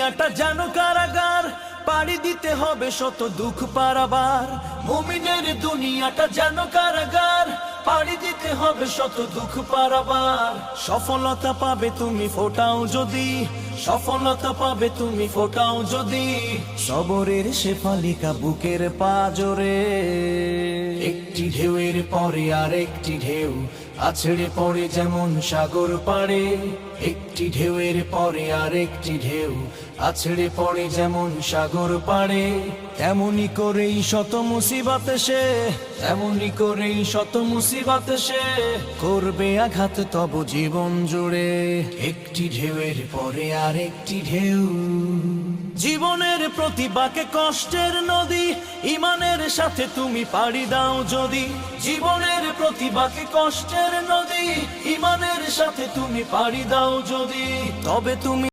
দুনিয়াটা যেন কারাগার, পাড়ি দিতে হবে শত দুঃখ পারাবার। মুমিনের দুনিয়াটা যেন কারাগার, পাড়ি দিতে হবে শত দুঃখ পারাবার। সফলতা পাবে তুমি ফোটাও যদি, সফলতা পাবে তুমি ফোটাও যদি সবরের শেফালিকা বুকের পাজরে। একটি ঢেউয়ের পরে আর একটি ঢেউ আছড়ে পড়ে যেমন সাগর পাড়ে। একটি ঢেউয়ের পরে আর একটি ঢেউ আছড়ে পড়ে যেমন সাগর পাড়ে। তেমনি করেই শত মুসিবত সে, তেমনি করেই শত মুসিবত সে করবে আঘাত তব জীবন জুড়ে। একটি ঢেউয়ের পরে আর একটি ঢেউ। জীবনের প্রতিবাকে কষ্টের নদী, ইমানের সাথে তুমি পাড়ি দাও যদি। জীবনের প্রতিবাকে কষ্টের নদী, ইমানের সাথে তুমি পাড়ি দাও যদি, তবে তুমি